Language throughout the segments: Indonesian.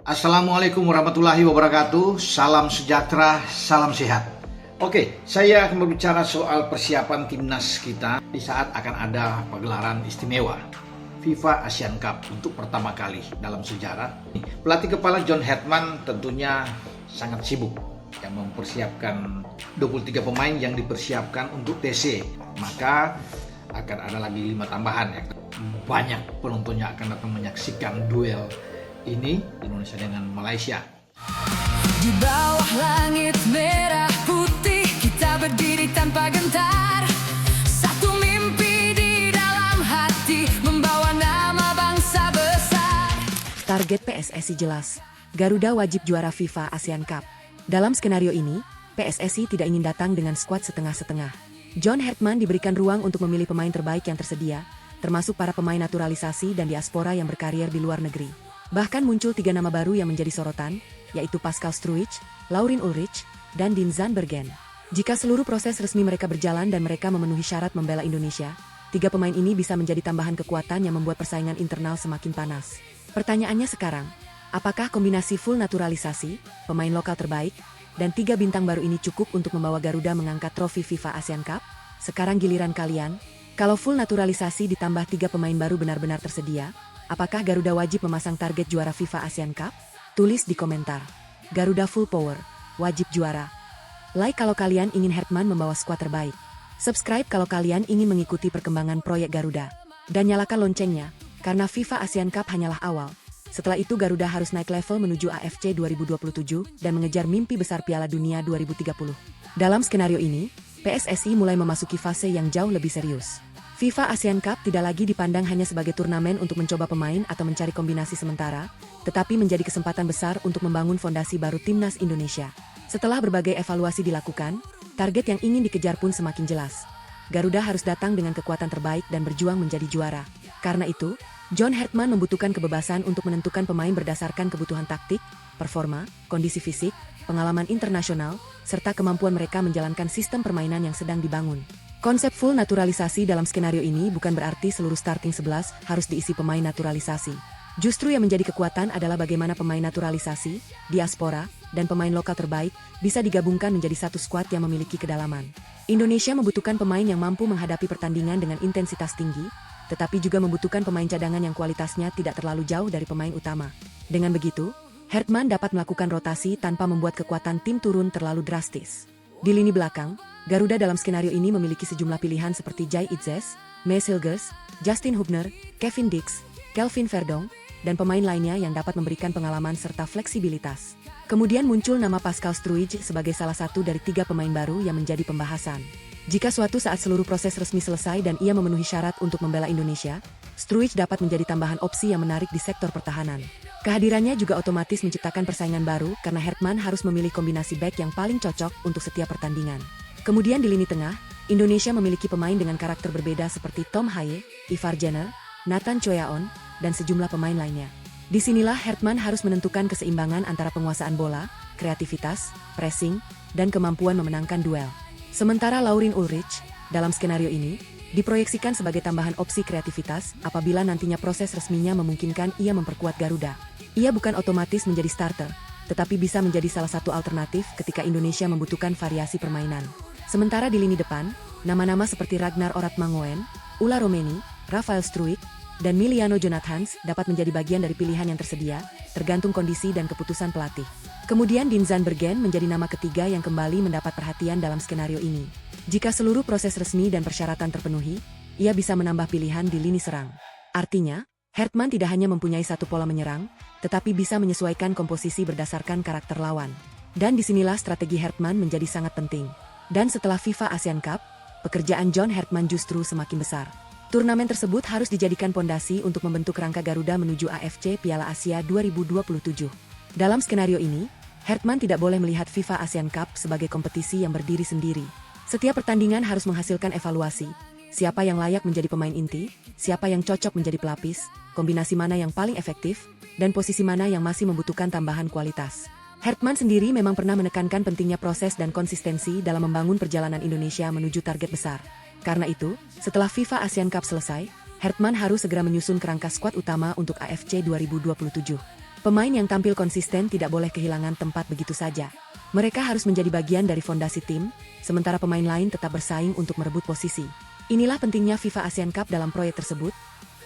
Assalamualaikum warahmatullahi wabarakatuh. Salam sejahtera, salam sehat. Oke, saya akan berbicara soal persiapan timnas kita di saat akan ada pagelaran istimewa FIFA Asian Cup untuk pertama kali dalam sejarah. Pelatih kepala John Hetman tentunya sangat sibuk yang mempersiapkan 23 pemain yang dipersiapkan untuk TC. Maka akan ada lagi 5 tambahan ya. Banyak penontonnya akan datang menyaksikan duel ini Indonesia dengan Malaysia. Di bawah langit merah putih kita berdiri tanpa gentar. Satu mimpi di dalam hati membawa nama bangsa besar. Target PSSI jelas. Garuda wajib juara FIFA Asian Cup. Dalam skenario ini, PSSI tidak ingin datang dengan skuad setengah-setengah. John Hetman diberikan ruang untuk memilih pemain terbaik yang tersedia, termasuk para pemain naturalisasi dan diaspora yang berkarir di luar negeri. Bahkan muncul 3 nama baru yang menjadi sorotan, yaitu Pascal Struijk, Laurin Ulrich, dan Dean Zandbergen. Jika seluruh proses resmi mereka berjalan dan mereka memenuhi syarat membela Indonesia, 3 pemain ini bisa menjadi tambahan kekuatan yang membuat persaingan internal semakin panas. Pertanyaannya sekarang, apakah kombinasi full naturalisasi, pemain lokal terbaik, dan 3 bintang baru ini cukup untuk membawa Garuda mengangkat trofi FIFA Asian Cup? Sekarang giliran kalian, kalau full naturalisasi ditambah 3 pemain baru benar-benar tersedia, apakah Garuda wajib memasang target juara FIFA Asian Cup? Tulis di komentar. Garuda full power, wajib juara. Like kalau kalian ingin Hetman membawa skuad terbaik. Subscribe kalau kalian ingin mengikuti perkembangan proyek Garuda. Dan nyalakan loncengnya, karena FIFA Asian Cup hanyalah awal. Setelah itu Garuda harus naik level menuju AFC 2027 dan mengejar mimpi besar Piala Dunia 2030. Dalam skenario ini, PSSI mulai memasuki fase yang jauh lebih serius. FIFA Asian Cup tidak lagi dipandang hanya sebagai turnamen untuk mencoba pemain atau mencari kombinasi sementara, tetapi menjadi kesempatan besar untuk membangun fondasi baru timnas Indonesia. Setelah berbagai evaluasi dilakukan, target yang ingin dikejar pun semakin jelas. Garuda harus datang dengan kekuatan terbaik dan berjuang menjadi juara. Karena itu, John Hetman membutuhkan kebebasan untuk menentukan pemain berdasarkan kebutuhan taktik, performa, kondisi fisik, pengalaman internasional, serta kemampuan mereka menjalankan sistem permainan yang sedang dibangun. Konsep full naturalisasi dalam skenario ini bukan berarti seluruh starting 11 harus diisi pemain naturalisasi. Justru yang menjadi kekuatan adalah bagaimana pemain naturalisasi, diaspora, dan pemain lokal terbaik bisa digabungkan menjadi satu skuad yang memiliki kedalaman. Indonesia membutuhkan pemain yang mampu menghadapi pertandingan dengan intensitas tinggi, tetapi juga membutuhkan pemain cadangan yang kualitasnya tidak terlalu jauh dari pemain utama. Dengan begitu, Hetman dapat melakukan rotasi tanpa membuat kekuatan tim turun terlalu drastis. Di lini belakang, Garuda dalam skenario ini memiliki sejumlah pilihan seperti Jai Itzes, Mees Hilgers, Justin Hubner, Kevin Dix, Kelvin Verdong, dan pemain lainnya yang dapat memberikan pengalaman serta fleksibilitas. Kemudian muncul nama Pascal Struijk sebagai salah satu dari 3 pemain baru yang menjadi pembahasan. Jika suatu saat seluruh proses resmi selesai dan ia memenuhi syarat untuk membela Indonesia, Struijk dapat menjadi tambahan opsi yang menarik di sektor pertahanan. Kehadirannya juga otomatis menciptakan persaingan baru karena Hetman harus memilih kombinasi back yang paling cocok untuk setiap pertandingan. Kemudian di lini tengah, Indonesia memiliki pemain dengan karakter berbeda seperti Tom Haye, Ivar Jenner, Nathan Choyaon, dan sejumlah pemain lainnya. Disinilah Hetman harus menentukan keseimbangan antara penguasaan bola, kreativitas, pressing, dan kemampuan memenangkan duel. Sementara Laurin Ulrich, dalam skenario ini, diproyeksikan sebagai tambahan opsi kreativitas apabila nantinya proses resminya memungkinkan ia memperkuat Garuda. Ia bukan otomatis menjadi starter, tetapi bisa menjadi salah satu alternatif ketika Indonesia membutuhkan variasi permainan. Sementara di lini depan, nama-nama seperti Ragnar Oratmangoen, Ula Romeni, Rafael Struijk, dan Miliano Jonathans dapat menjadi bagian dari pilihan yang tersedia, tergantung kondisi dan keputusan pelatih. Kemudian Dean Zandbergen menjadi nama ketiga yang kembali mendapat perhatian dalam skenario ini. Jika seluruh proses resmi dan persyaratan terpenuhi, ia bisa menambah pilihan di lini serang. Artinya, Hetman tidak hanya mempunyai satu pola menyerang, tetapi bisa menyesuaikan komposisi berdasarkan karakter lawan. Dan disinilah strategi Hetman menjadi sangat penting. Dan setelah FIFA Asian Cup, pekerjaan John Hetman justru semakin besar. Turnamen tersebut harus dijadikan pondasi untuk membentuk rangka Garuda menuju AFC Piala Asia 2027. Dalam skenario ini, Hetman tidak boleh melihat FIFA Asian Cup sebagai kompetisi yang berdiri sendiri. Setiap pertandingan harus menghasilkan evaluasi. Siapa yang layak menjadi pemain inti, siapa yang cocok menjadi pelapis, kombinasi mana yang paling efektif, dan posisi mana yang masih membutuhkan tambahan kualitas. Hetman sendiri memang pernah menekankan pentingnya proses dan konsistensi dalam membangun perjalanan Indonesia menuju target besar. Karena itu, setelah FIFA Asian Cup selesai, Hetman harus segera menyusun kerangka skuad utama untuk AFC 2027. Pemain yang tampil konsisten tidak boleh kehilangan tempat begitu saja. Mereka harus menjadi bagian dari fondasi tim, sementara pemain lain tetap bersaing untuk merebut posisi. Inilah pentingnya FIFA ASEAN Cup dalam proyek tersebut,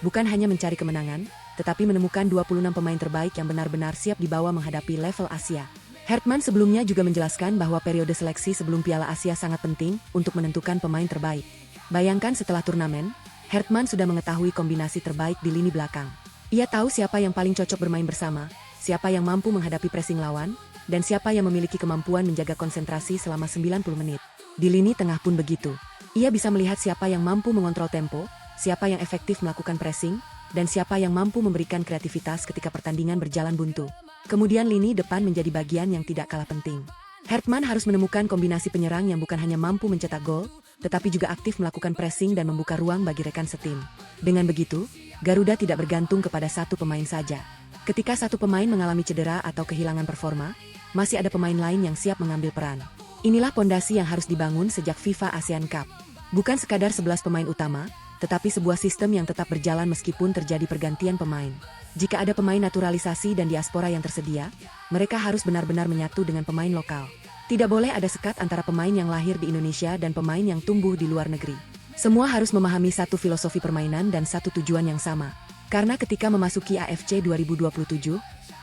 bukan hanya mencari kemenangan, tetapi menemukan 26 pemain terbaik yang benar-benar siap dibawa menghadapi level Asia. Hertman sebelumnya juga menjelaskan bahwa periode seleksi sebelum Piala Asia sangat penting untuk menentukan pemain terbaik. Bayangkan setelah turnamen, Hertman sudah mengetahui kombinasi terbaik di lini belakang. Ia tahu siapa yang paling cocok bermain bersama, siapa yang mampu menghadapi pressing lawan, dan siapa yang memiliki kemampuan menjaga konsentrasi selama 90 menit. Di lini tengah pun begitu. Ia bisa melihat siapa yang mampu mengontrol tempo, siapa yang efektif melakukan pressing, dan siapa yang mampu memberikan kreativitas ketika pertandingan berjalan buntu. Kemudian lini depan menjadi bagian yang tidak kalah penting. Hertman harus menemukan kombinasi penyerang yang bukan hanya mampu mencetak gol, tetapi juga aktif melakukan pressing dan membuka ruang bagi rekan setim. Dengan begitu, Garuda tidak bergantung kepada satu pemain saja. Ketika satu pemain mengalami cedera atau kehilangan performa, masih ada pemain lain yang siap mengambil peran. Inilah pondasi yang harus dibangun sejak FIFA ASEAN Cup. Bukan sekadar 11 pemain utama, tetapi sebuah sistem yang tetap berjalan meskipun terjadi pergantian pemain. Jika ada pemain naturalisasi dan diaspora yang tersedia, mereka harus benar-benar menyatu dengan pemain lokal. Tidak boleh ada sekat antara pemain yang lahir di Indonesia dan pemain yang tumbuh di luar negeri. Semua harus memahami satu filosofi permainan dan satu tujuan yang sama. Karena ketika memasuki AFC 2027,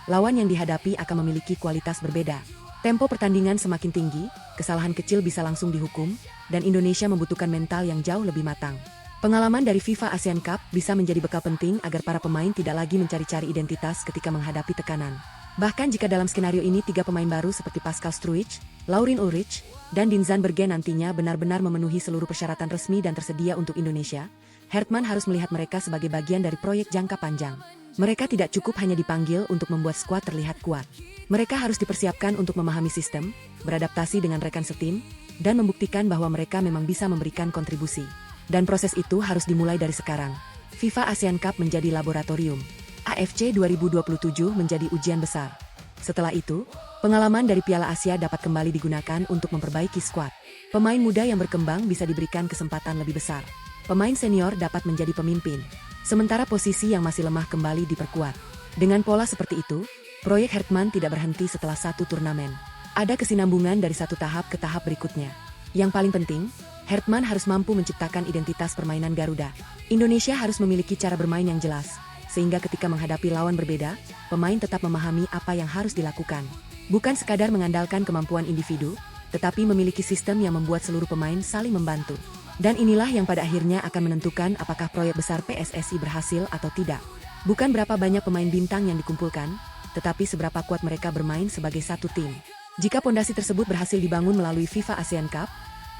lawan yang dihadapi akan memiliki kualitas berbeda. Tempo pertandingan semakin tinggi, kesalahan kecil bisa langsung dihukum, dan Indonesia membutuhkan mental yang jauh lebih matang. Pengalaman dari FIFA ASEAN Cup bisa menjadi bekal penting agar para pemain tidak lagi mencari-cari identitas ketika menghadapi tekanan. Bahkan jika dalam skenario ini 3 pemain baru seperti Pascal Struijk, Laurin Ulrich, dan Dean Zandbergen nantinya benar-benar memenuhi seluruh persyaratan resmi dan tersedia untuk Indonesia, Hertman harus melihat mereka sebagai bagian dari proyek jangka panjang. Mereka tidak cukup hanya dipanggil untuk membuat skuad terlihat kuat. Mereka harus dipersiapkan untuk memahami sistem, beradaptasi dengan rekan setim, dan membuktikan bahwa mereka memang bisa memberikan kontribusi. Dan proses itu harus dimulai dari sekarang. FIFA ASEAN Cup menjadi laboratorium. AFC 2027 menjadi ujian besar. Setelah itu, pengalaman dari Piala Asia dapat kembali digunakan untuk memperbaiki skuad. Pemain muda yang berkembang bisa diberikan kesempatan lebih besar. Pemain senior dapat menjadi pemimpin. Sementara posisi yang masih lemah kembali diperkuat. Dengan pola seperti itu, proyek Hertman tidak berhenti setelah satu turnamen. Ada kesinambungan dari satu tahap ke tahap berikutnya. Yang paling penting, Hertman harus mampu menciptakan identitas permainan Garuda. Indonesia harus memiliki cara bermain yang jelas, sehingga ketika menghadapi lawan berbeda, pemain tetap memahami apa yang harus dilakukan. Bukan sekadar mengandalkan kemampuan individu, tetapi memiliki sistem yang membuat seluruh pemain saling membantu. Dan inilah yang pada akhirnya akan menentukan apakah proyek besar PSSI berhasil atau tidak. Bukan berapa banyak pemain bintang yang dikumpulkan, tetapi seberapa kuat mereka bermain sebagai satu tim. Jika pondasi tersebut berhasil dibangun melalui FIFA ASEAN Cup,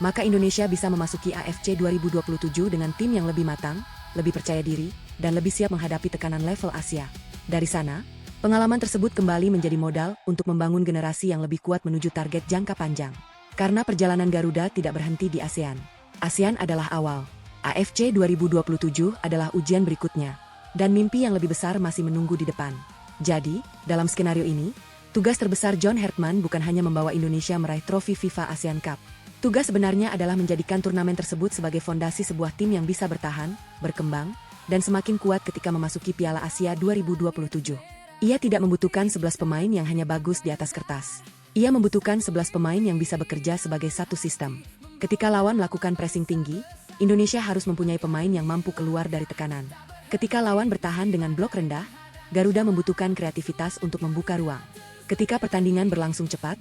maka Indonesia bisa memasuki AFC 2027 dengan tim yang lebih matang, lebih percaya diri, dan lebih siap menghadapi tekanan level Asia. Dari sana, pengalaman tersebut kembali menjadi modal untuk membangun generasi yang lebih kuat menuju target jangka panjang. Karena perjalanan Garuda tidak berhenti di ASEAN. ASEAN adalah awal. AFC 2027 adalah ujian berikutnya. Dan mimpi yang lebih besar masih menunggu di depan. Jadi, dalam skenario ini, tugas terbesar John Hertman bukan hanya membawa Indonesia meraih trofi FIFA ASEAN Cup. Tugas sebenarnya adalah menjadikan turnamen tersebut sebagai fondasi sebuah tim yang bisa bertahan, berkembang, dan semakin kuat ketika memasuki Piala Asia 2027. Ia tidak membutuhkan 11 pemain yang hanya bagus di atas kertas. Ia membutuhkan 11 pemain yang bisa bekerja sebagai satu sistem. Ketika lawan melakukan pressing tinggi, Indonesia harus mempunyai pemain yang mampu keluar dari tekanan. Ketika lawan bertahan dengan blok rendah, Garuda membutuhkan kreativitas untuk membuka ruang. Ketika pertandingan berlangsung cepat,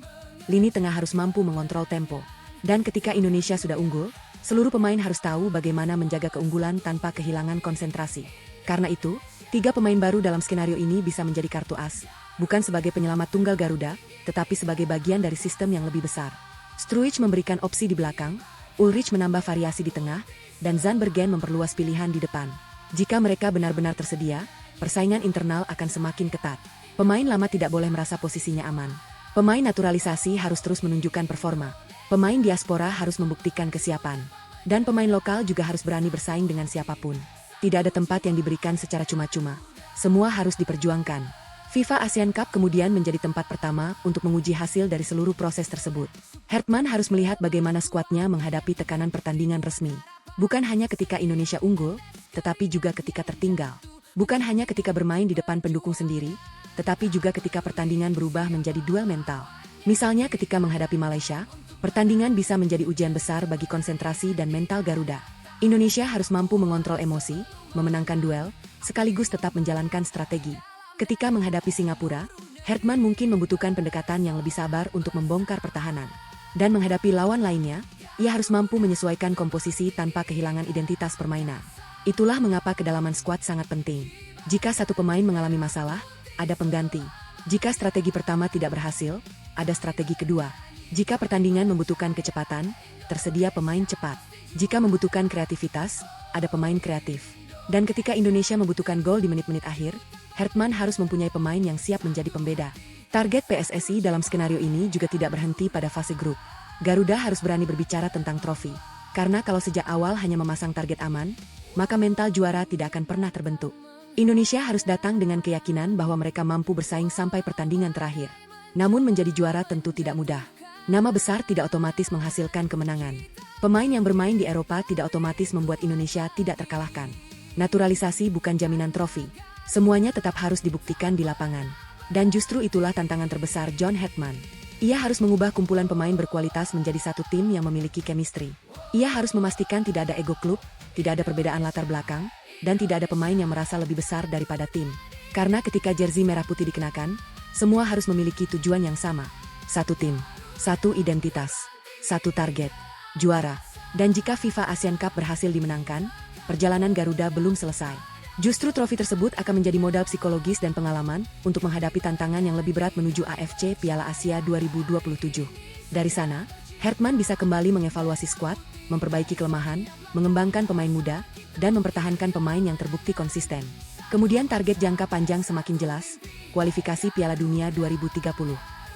lini tengah harus mampu mengontrol tempo. Dan ketika Indonesia sudah unggul, seluruh pemain harus tahu bagaimana menjaga keunggulan tanpa kehilangan konsentrasi. Karena itu, 3 pemain baru dalam skenario ini bisa menjadi kartu as, bukan sebagai penyelamat tunggal Garuda, tetapi sebagai bagian dari sistem yang lebih besar. Struijk memberikan opsi di belakang, Ulrich menambah variasi di tengah, dan Zandbergen memperluas pilihan di depan. Jika mereka benar-benar tersedia, persaingan internal akan semakin ketat. Pemain lama tidak boleh merasa posisinya aman. Pemain naturalisasi harus terus menunjukkan performa. Pemain diaspora harus membuktikan kesiapan. Dan pemain lokal juga harus berani bersaing dengan siapapun. Tidak ada tempat yang diberikan secara cuma-cuma. Semua harus diperjuangkan. FIFA ASEAN Cup kemudian menjadi tempat pertama untuk menguji hasil dari seluruh proses tersebut. Hertman harus melihat bagaimana skuadnya menghadapi tekanan pertandingan resmi. Bukan hanya ketika Indonesia unggul, tetapi juga ketika tertinggal. Bukan hanya ketika bermain di depan pendukung sendiri, tetapi juga ketika pertandingan berubah menjadi duel mental. Misalnya ketika menghadapi Malaysia, pertandingan bisa menjadi ujian besar bagi konsentrasi dan mental Garuda. Indonesia harus mampu mengontrol emosi, memenangkan duel, sekaligus tetap menjalankan strategi. Ketika menghadapi Singapura, Hartman mungkin membutuhkan pendekatan yang lebih sabar untuk membongkar pertahanan. Dan menghadapi lawan lainnya, ia harus mampu menyesuaikan komposisi tanpa kehilangan identitas permainan. Itulah mengapa kedalaman skuad sangat penting. Jika satu pemain mengalami masalah, ada pengganti. Jika strategi pertama tidak berhasil, ada strategi kedua. Jika pertandingan membutuhkan kecepatan, tersedia pemain cepat. Jika membutuhkan kreativitas, ada pemain kreatif. Dan ketika Indonesia membutuhkan gol di menit-menit akhir, Hartman harus mempunyai pemain yang siap menjadi pembeda. Target PSSI dalam skenario ini juga tidak berhenti pada fase grup. Garuda harus berani berbicara tentang trofi. Karena kalau sejak awal hanya memasang target aman, maka mental juara tidak akan pernah terbentuk. Indonesia harus datang dengan keyakinan bahwa mereka mampu bersaing sampai pertandingan terakhir. Namun menjadi juara tentu tidak mudah. Nama besar tidak otomatis menghasilkan kemenangan. Pemain yang bermain di Eropa tidak otomatis membuat Indonesia tidak terkalahkan. Naturalisasi bukan jaminan trofi. Semuanya tetap harus dibuktikan di lapangan. Dan justru itulah tantangan terbesar John Hartman. Ia harus mengubah kumpulan pemain berkualitas menjadi satu tim yang memiliki chemistry. Ia harus memastikan tidak ada ego klub, tidak ada perbedaan latar belakang, dan tidak ada pemain yang merasa lebih besar daripada tim. Karena ketika jersey merah putih dikenakan, semua harus memiliki tujuan yang sama. Satu tim, satu identitas, satu target, juara. Dan jika FIFA Asian Cup berhasil dimenangkan, perjalanan Garuda belum selesai. Justru trofi tersebut akan menjadi modal psikologis dan pengalaman untuk menghadapi tantangan yang lebih berat menuju AFC Piala Asia 2027. Dari sana, Hartman bisa kembali mengevaluasi skuad, memperbaiki kelemahan, mengembangkan pemain muda, dan mempertahankan pemain yang terbukti konsisten. Kemudian target jangka panjang semakin jelas, kualifikasi Piala Dunia 2030.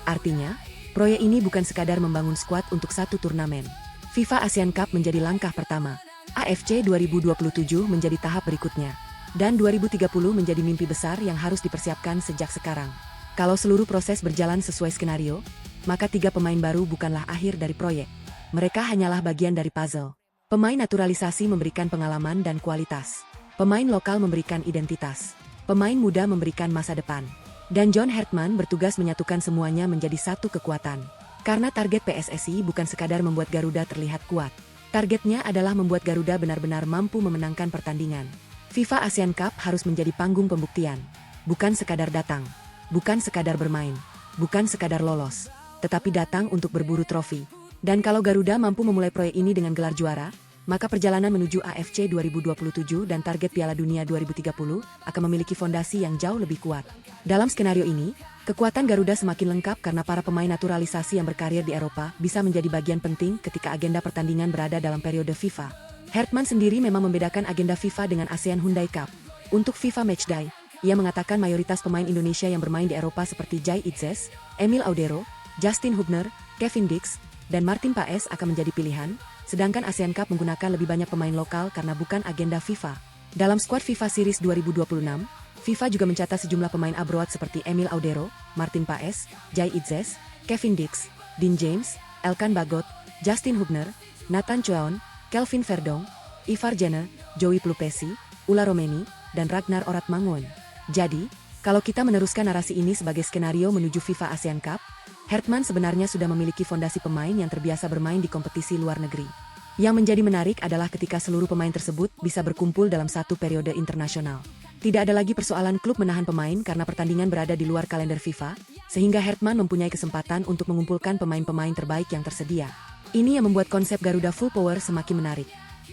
Artinya, proyek ini bukan sekadar membangun skuad untuk satu turnamen. FIFA Asian Cup menjadi langkah pertama. AFC 2027 menjadi tahap berikutnya. Dan 2030 menjadi mimpi besar yang harus dipersiapkan sejak sekarang. Kalau seluruh proses berjalan sesuai skenario, maka 3 pemain baru bukanlah akhir dari proyek. Mereka hanyalah bagian dari puzzle. Pemain naturalisasi memberikan pengalaman dan kualitas. Pemain lokal memberikan identitas. Pemain muda memberikan masa depan. Dan John Hartman bertugas menyatukan semuanya menjadi satu kekuatan. Karena target PSSI bukan sekadar membuat Garuda terlihat kuat. Targetnya adalah membuat Garuda benar-benar mampu memenangkan pertandingan. FIFA Asian Cup harus menjadi panggung pembuktian. Bukan sekadar datang. Bukan sekadar bermain. Bukan sekadar lolos. Tetapi datang untuk berburu trofi. Dan kalau Garuda mampu memulai proyek ini dengan gelar juara, maka perjalanan menuju AFC 2027 dan target Piala Dunia 2030 akan memiliki fondasi yang jauh lebih kuat. Dalam skenario ini, kekuatan Garuda semakin lengkap karena para pemain naturalisasi yang berkarir di Eropa bisa menjadi bagian penting ketika agenda pertandingan berada dalam periode FIFA. Hartman sendiri memang membedakan agenda FIFA dengan ASEAN Hyundai Cup. Untuk FIFA Matchday, ia mengatakan mayoritas pemain Indonesia yang bermain di Eropa seperti Jai Itzes, Emil Audero, Justin Hubner, Kevin Dix, dan Martin Paes akan menjadi pilihan, sedangkan ASEAN Cup menggunakan lebih banyak pemain lokal karena bukan agenda FIFA. Dalam skuad FIFA Series 2026, FIFA juga mencatat sejumlah pemain abroad seperti Emil Audero, Martin Paes, Jai Itzes, Kevin Dix, Dean James, Elkan Bagot, Justin Hubner, Nathan Choeon, Kelvin Verdong, Ivar Jenner, Joey Plupesi, Ula Romeni, dan Ragnar Oratmangun. Jadi, kalau kita meneruskan narasi ini sebagai skenario menuju FIFA Asian Cup, Hartman sebenarnya sudah memiliki fondasi pemain yang terbiasa bermain di kompetisi luar negeri. Yang menjadi menarik adalah ketika seluruh pemain tersebut bisa berkumpul dalam satu periode internasional. Tidak ada lagi persoalan klub menahan pemain karena pertandingan berada di luar kalender FIFA, sehingga Hartman mempunyai kesempatan untuk mengumpulkan pemain-pemain terbaik yang tersedia. Ini yang membuat konsep Garuda Full Power semakin menarik.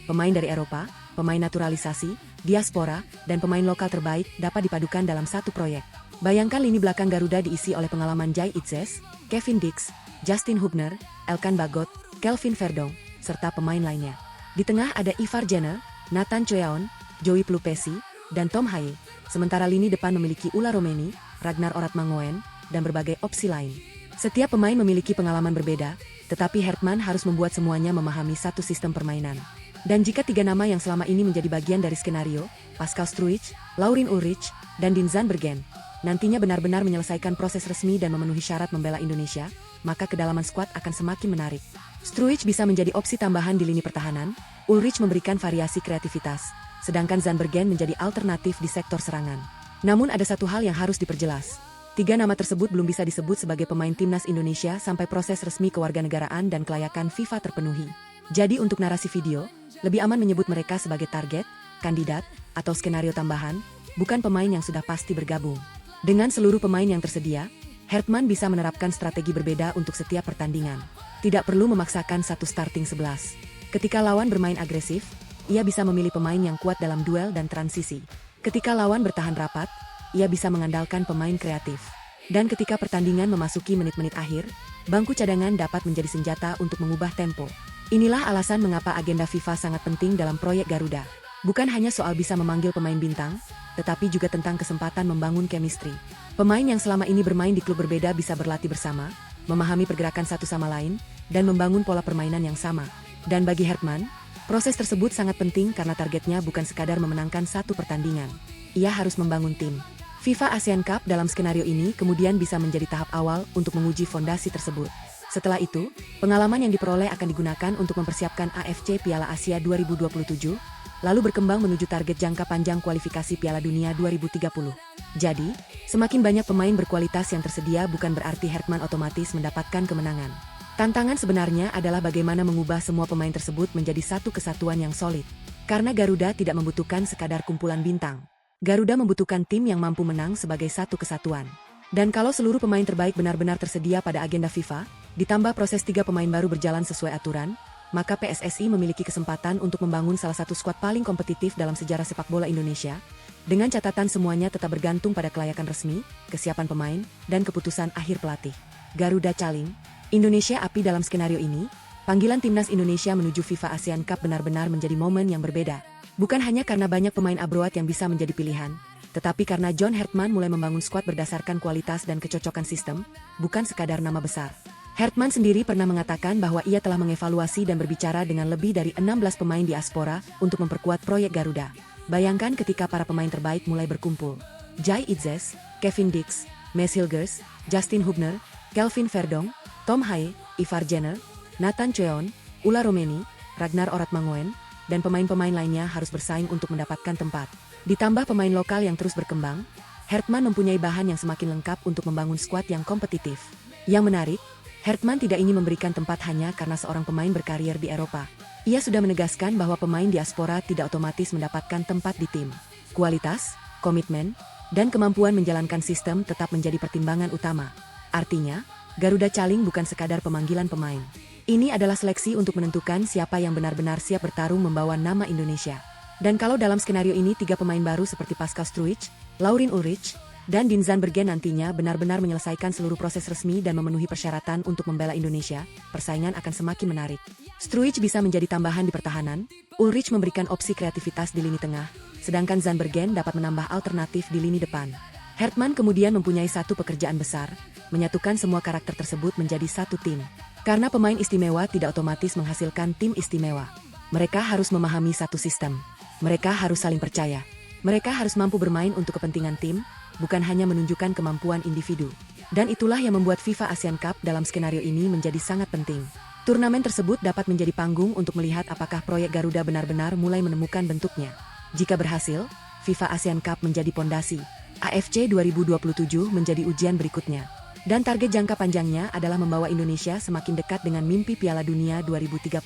Pemain dari Eropa, pemain naturalisasi, diaspora, dan pemain lokal terbaik dapat dipadukan dalam satu proyek. Bayangkan lini belakang Garuda diisi oleh pengalaman Jai Itzes, Kevin Dix, Justin Hubner, Elkan Bagot, Kelvin Verdong, serta pemain lainnya. Di tengah ada Ivar Jenner, Nathan Choeon, Joey Plupesi, dan Tom Haye. Sementara lini depan memiliki Ula Romeni, Ragnar Oratmangun, dan berbagai opsi lain. Setiap pemain memiliki pengalaman berbeda, tetapi Hartman harus membuat semuanya memahami satu sistem permainan. Dan jika 3 nama yang selama ini menjadi bagian dari skenario, Pascal Struijk, Laurin Ulrich, dan Dean Zandbergen, nantinya benar-benar menyelesaikan proses resmi dan memenuhi syarat membela Indonesia, maka kedalaman skuad akan semakin menarik. Struijk bisa menjadi opsi tambahan di lini pertahanan, Ulrich memberikan variasi kreativitas, sedangkan Zandbergen menjadi alternatif di sektor serangan. Namun ada satu hal yang harus diperjelas. Tiga nama tersebut belum bisa disebut sebagai pemain timnas Indonesia sampai proses resmi kewarganegaraan dan kelayakan FIFA terpenuhi. Jadi untuk narasi video, lebih aman menyebut mereka sebagai target, kandidat, atau skenario tambahan, bukan pemain yang sudah pasti bergabung. Dengan seluruh pemain yang tersedia, Hertman bisa menerapkan strategi berbeda untuk setiap pertandingan. Tidak perlu memaksakan satu starting 11. Ketika lawan bermain agresif, ia bisa memilih pemain yang kuat dalam duel dan transisi. Ketika lawan bertahan rapat, ia bisa mengandalkan pemain kreatif. Dan ketika pertandingan memasuki menit-menit akhir, bangku cadangan dapat menjadi senjata untuk mengubah tempo. Inilah alasan mengapa agenda FIFA sangat penting dalam proyek Garuda. Bukan hanya soal bisa memanggil pemain bintang, tetapi juga tentang kesempatan membangun chemistry. Pemain yang selama ini bermain di klub berbeda bisa berlatih bersama, memahami pergerakan satu sama lain, dan membangun pola permainan yang sama. Dan bagi Hertman, proses tersebut sangat penting karena targetnya bukan sekadar memenangkan satu pertandingan. Ia harus membangun tim. FIFA ASEAN Cup dalam skenario ini kemudian bisa menjadi tahap awal untuk menguji fondasi tersebut. Setelah itu, pengalaman yang diperoleh akan digunakan untuk mempersiapkan AFC Piala Asia 2027, lalu berkembang menuju target jangka panjang kualifikasi Piala Dunia 2030. Jadi, semakin banyak pemain berkualitas yang tersedia bukan berarti Hertman otomatis mendapatkan kemenangan. Tantangan sebenarnya adalah bagaimana mengubah semua pemain tersebut menjadi satu kesatuan yang solid. Karena Garuda tidak membutuhkan sekadar kumpulan bintang. Garuda membutuhkan tim yang mampu menang sebagai satu kesatuan. Dan kalau seluruh pemain terbaik benar-benar tersedia pada agenda FIFA, ditambah proses 3 pemain baru berjalan sesuai aturan, maka PSSI memiliki kesempatan untuk membangun salah satu skuad paling kompetitif dalam sejarah sepak bola Indonesia, dengan catatan semuanya tetap bergantung pada kelayakan resmi, kesiapan pemain, dan keputusan akhir pelatih. Garuda Caling, Indonesia Api dalam skenario ini, panggilan timnas Indonesia menuju FIFA ASEAN Cup benar-benar menjadi momen yang berbeda. Bukan hanya karena banyak pemain abroad yang bisa menjadi pilihan, tetapi karena John Hertman mulai membangun skuad berdasarkan kualitas dan kecocokan sistem, bukan sekadar nama besar. Hertman sendiri pernah mengatakan bahwa ia telah mengevaluasi dan berbicara dengan lebih dari 16 pemain diaspora untuk memperkuat proyek Garuda. Bayangkan ketika para pemain terbaik mulai berkumpul. Jai Itzes, Kevin Dix, Mes Hilgers, Justin Hubner, Kelvin Verdonk, Tom Haye, Ivar Jenner, Nathan Cheon, Ula Romeni, Ragnar Oratmangoen, dan pemain-pemain lainnya harus bersaing untuk mendapatkan tempat. Ditambah pemain lokal yang terus berkembang, Hertman mempunyai bahan yang semakin lengkap untuk membangun skuad yang kompetitif. Yang menarik, Hertman tidak ingin memberikan tempat hanya karena seorang pemain berkarier di Eropa. Ia sudah menegaskan bahwa pemain diaspora tidak otomatis mendapatkan tempat di tim. Kualitas, komitmen, dan kemampuan menjalankan sistem tetap menjadi pertimbangan utama. Artinya, Garuda Caling bukan sekadar pemanggilan pemain. Ini adalah seleksi untuk menentukan siapa yang benar-benar siap bertarung membawa nama Indonesia. Dan kalau dalam skenario ini 3 pemain baru seperti Pascal Struijk, Laurin Ulrich, dan Dean Zandbergen nantinya benar-benar menyelesaikan seluruh proses resmi dan memenuhi persyaratan untuk membela Indonesia, persaingan akan semakin menarik. Struijk bisa menjadi tambahan di pertahanan, Ulrich memberikan opsi kreativitas di lini tengah, sedangkan Zandbergen dapat menambah alternatif di lini depan. Hertman kemudian mempunyai satu pekerjaan besar, menyatukan semua karakter tersebut menjadi satu tim. Karena pemain istimewa tidak otomatis menghasilkan tim istimewa. Mereka harus memahami satu sistem. Mereka harus saling percaya. Mereka harus mampu bermain untuk kepentingan tim, bukan hanya menunjukkan kemampuan individu. Dan itulah yang membuat FIFA ASEAN Cup dalam skenario ini menjadi sangat penting. Turnamen tersebut dapat menjadi panggung untuk melihat apakah proyek Garuda benar-benar mulai menemukan bentuknya. Jika berhasil, FIFA ASEAN Cup menjadi pondasi. AFC 2027 menjadi ujian berikutnya. Dan target jangka panjangnya adalah membawa Indonesia semakin dekat dengan mimpi Piala Dunia 2030.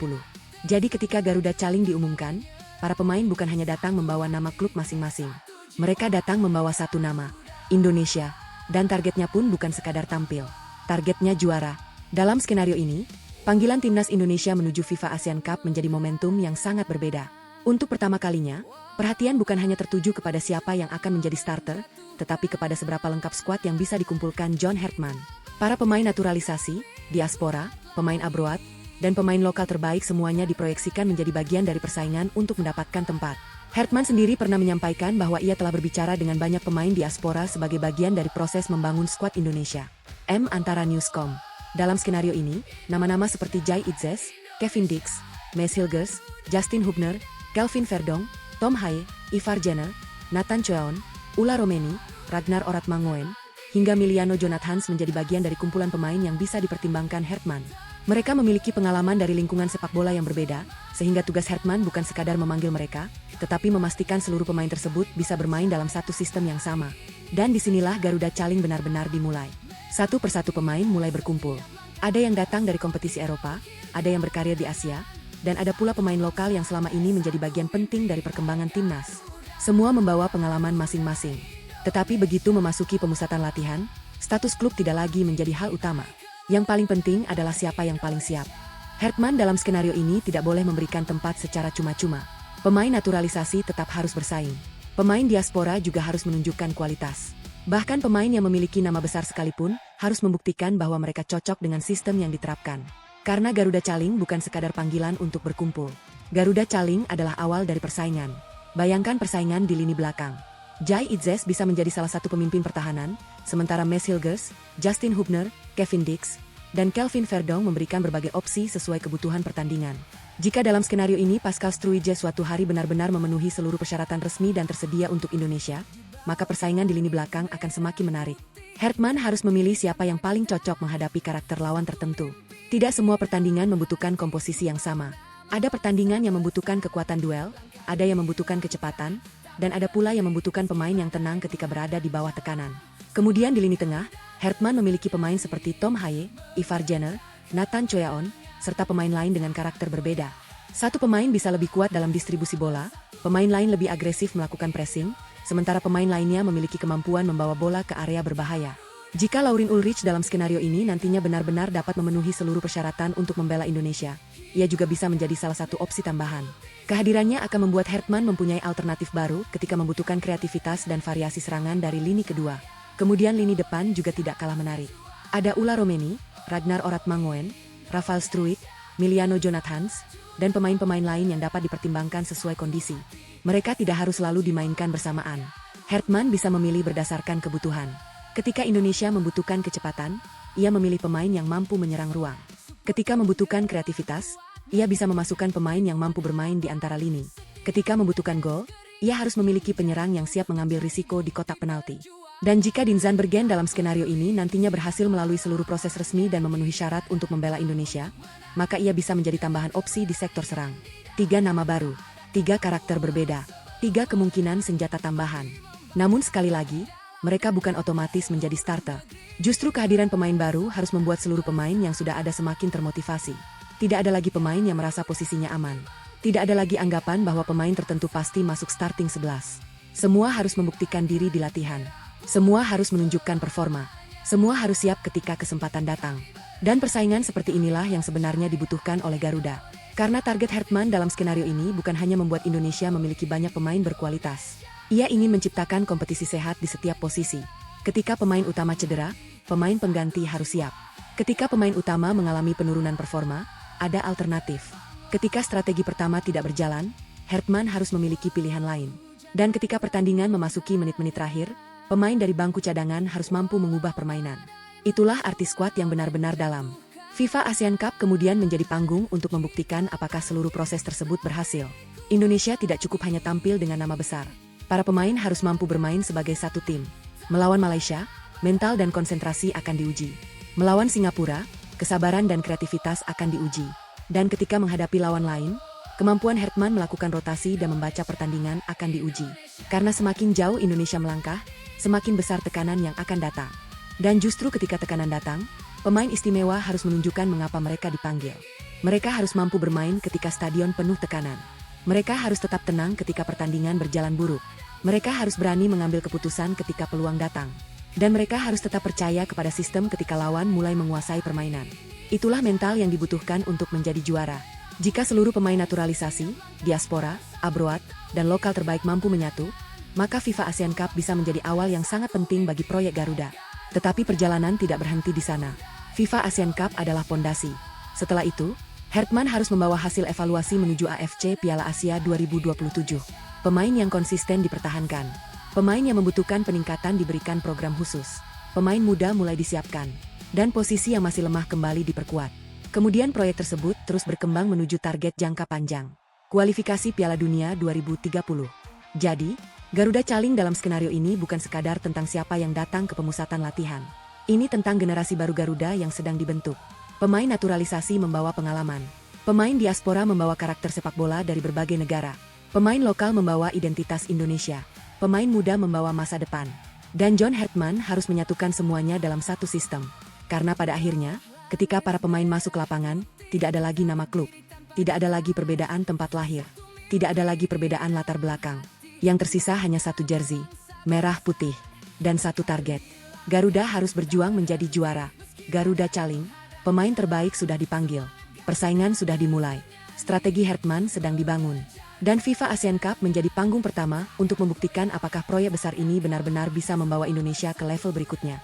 Jadi ketika Garuda Caling diumumkan, para pemain bukan hanya datang membawa nama klub masing-masing. Mereka datang membawa satu nama, Indonesia, dan targetnya pun bukan sekadar tampil. Targetnya juara. Dalam skenario ini, panggilan timnas Indonesia menuju FIFA ASEAN Cup menjadi momentum yang sangat berbeda. Untuk pertama kalinya, perhatian bukan hanya tertuju kepada siapa yang akan menjadi starter, tetapi kepada seberapa lengkap skuad yang bisa dikumpulkan John Hertman. Para pemain naturalisasi, diaspora, pemain abroad, dan pemain lokal terbaik semuanya diproyeksikan menjadi bagian dari persaingan untuk mendapatkan tempat. Hertman sendiri pernah menyampaikan bahwa ia telah berbicara dengan banyak pemain diaspora sebagai bagian dari proses membangun skuad Indonesia. Antara Newscom. Dalam skenario ini, nama-nama seperti Jai Itzes, Kevin Dix, Mes Hilgers, Justin Hubner, Kelvin Verdonk, Tom Haye, Ivar Jenner, Nathan Cheon, Ula Romeni, Ragnar Oratmangoen, hingga Miliano Jonathans menjadi bagian dari kumpulan pemain yang bisa dipertimbangkan Hertman. Mereka memiliki pengalaman dari lingkungan sepak bola yang berbeda, sehingga tugas Hertman bukan sekadar memanggil mereka, tetapi memastikan seluruh pemain tersebut bisa bermain dalam satu sistem yang sama. Dan disinilah Garuda Caling benar-benar dimulai. Satu persatu pemain mulai berkumpul. Ada yang datang dari kompetisi Eropa, ada yang berkarir di Asia, dan ada pula pemain lokal yang selama ini menjadi bagian penting dari perkembangan timnas. Semua membawa pengalaman masing-masing. Tetapi begitu memasuki pemusatan latihan, status klub tidak lagi menjadi hal utama. Yang paling penting adalah siapa yang paling siap. Hertman dalam skenario ini tidak boleh memberikan tempat secara cuma-cuma. Pemain naturalisasi tetap harus bersaing. Pemain diaspora juga harus menunjukkan kualitas. Bahkan pemain yang memiliki nama besar sekalipun harus membuktikan bahwa mereka cocok dengan sistem yang diterapkan. Karena Garuda Caling bukan sekadar panggilan untuk berkumpul. Garuda Caling adalah awal dari persaingan. Bayangkan persaingan di lini belakang. Jai Itzes bisa menjadi salah satu pemimpin pertahanan, sementara Mes Hilgers, Justin Hubner, Kevin Dix, dan Kelvin Verdonk memberikan berbagai opsi sesuai kebutuhan pertandingan. Jika dalam skenario ini Pascal Struije suatu hari benar-benar memenuhi seluruh persyaratan resmi dan tersedia untuk Indonesia, maka persaingan di lini belakang akan semakin menarik. Hertman harus memilih siapa yang paling cocok menghadapi karakter lawan tertentu. Tidak semua pertandingan membutuhkan komposisi yang sama. Ada pertandingan yang membutuhkan kekuatan duel, ada yang membutuhkan kecepatan, dan ada pula yang membutuhkan pemain yang tenang ketika berada di bawah tekanan. Kemudian di lini tengah, Hertman memiliki pemain seperti Tom Haye, Ivar Jenner, Nathan Choyaon, serta pemain lain dengan karakter berbeda. Satu pemain bisa lebih kuat dalam distribusi bola, pemain lain lebih agresif melakukan pressing, sementara pemain lainnya memiliki kemampuan membawa bola ke area berbahaya. Jika Laurin Ulrich dalam skenario ini nantinya benar-benar dapat memenuhi seluruh persyaratan untuk membela Indonesia, ia juga bisa menjadi salah satu opsi tambahan. Kehadirannya akan membuat Hertman mempunyai alternatif baru ketika membutuhkan kreativitas dan variasi serangan dari lini kedua. Kemudian lini depan juga tidak kalah menarik. Ada Ulla Romeni, Ragnar Oratmangoen, Rafael Struijk, Miliano Jonathans, dan pemain-pemain lain yang dapat dipertimbangkan sesuai kondisi. Mereka tidak harus selalu dimainkan bersamaan. Hertman bisa memilih berdasarkan kebutuhan. Ketika Indonesia membutuhkan kecepatan, ia memilih pemain yang mampu menyerang ruang. Ketika membutuhkan kreativitas, ia bisa memasukkan pemain yang mampu bermain di antara lini. Ketika membutuhkan gol, ia harus memiliki penyerang yang siap mengambil risiko di kotak penalti. Dan jika Dean Zandbergen dalam skenario ini nantinya berhasil melalui seluruh proses resmi dan memenuhi syarat untuk membela Indonesia, maka ia bisa menjadi tambahan opsi di sektor serang. 3 nama baru, 3 karakter berbeda, 3 kemungkinan senjata tambahan. Namun sekali lagi, mereka bukan otomatis menjadi starter. Justru kehadiran pemain baru harus membuat seluruh pemain yang sudah ada semakin termotivasi. Tidak ada lagi pemain yang merasa posisinya aman. Tidak ada lagi anggapan bahwa pemain tertentu pasti masuk starting 11. Semua harus membuktikan diri di latihan. Semua harus menunjukkan performa. Semua harus siap ketika kesempatan datang. Dan persaingan seperti inilah yang sebenarnya dibutuhkan oleh Garuda. Karena target Hertman dalam skenario ini bukan hanya membuat Indonesia memiliki banyak pemain berkualitas. Ia ingin menciptakan kompetisi sehat di setiap posisi. Ketika pemain utama cedera, pemain pengganti harus siap. Ketika pemain utama mengalami penurunan performa, ada alternatif. Ketika strategi pertama tidak berjalan, Hertman harus memiliki pilihan lain. Dan ketika pertandingan memasuki menit-menit terakhir, pemain dari bangku cadangan harus mampu mengubah permainan. Itulah arti skuad yang benar-benar dalam. FIFA ASEAN Cup kemudian menjadi panggung untuk membuktikan apakah seluruh proses tersebut berhasil. Indonesia tidak cukup hanya tampil dengan nama besar. Para pemain harus mampu bermain sebagai satu tim. Melawan Malaysia, mental dan konsentrasi akan diuji. Melawan Singapura, kesabaran dan kreativitas akan diuji. Dan ketika menghadapi lawan lain, kemampuan Hertman melakukan rotasi dan membaca pertandingan akan diuji. Karena semakin jauh Indonesia melangkah, semakin besar tekanan yang akan datang. Dan justru ketika tekanan datang, pemain istimewa harus menunjukkan mengapa mereka dipanggil. Mereka harus mampu bermain ketika stadion penuh tekanan. Mereka harus tetap tenang ketika pertandingan berjalan buruk. Mereka harus berani mengambil keputusan ketika peluang datang. Dan mereka harus tetap percaya kepada sistem ketika lawan mulai menguasai permainan. Itulah mental yang dibutuhkan untuk menjadi juara. Jika seluruh pemain naturalisasi, diaspora, abroad, dan lokal terbaik mampu menyatu, maka FIFA ASEAN Cup bisa menjadi awal yang sangat penting bagi proyek Garuda. Tetapi perjalanan tidak berhenti di sana. FIFA ASEAN Cup adalah pondasi. Setelah itu, Hertman harus membawa hasil evaluasi menuju AFC Piala Asia 2027. Pemain yang konsisten dipertahankan. Pemain yang membutuhkan peningkatan diberikan program khusus. Pemain muda mulai disiapkan. Dan posisi yang masih lemah kembali diperkuat. Kemudian proyek tersebut terus berkembang menuju target jangka panjang. Kualifikasi Piala Dunia 2030. Jadi, Garuda Caling dalam skenario ini bukan sekadar tentang siapa yang datang ke pemusatan latihan. Ini tentang generasi baru Garuda yang sedang dibentuk. Pemain naturalisasi membawa pengalaman. Pemain diaspora membawa karakter sepak bola dari berbagai negara. Pemain lokal membawa identitas Indonesia. Pemain muda membawa masa depan. Dan John Hartman harus menyatukan semuanya dalam satu sistem. Karena pada akhirnya, ketika para pemain masuk lapangan, tidak ada lagi nama klub. Tidak ada lagi perbedaan tempat lahir. Tidak ada lagi perbedaan latar belakang. Yang tersisa hanya satu jersey, merah putih, dan satu target. Garuda harus berjuang menjadi juara. Garuda Caling, pemain terbaik sudah dipanggil. Persaingan sudah dimulai. Strategi Hartman sedang dibangun. Dan FIFA Asian Cup menjadi panggung pertama untuk membuktikan apakah proyek besar ini benar-benar bisa membawa Indonesia ke level berikutnya.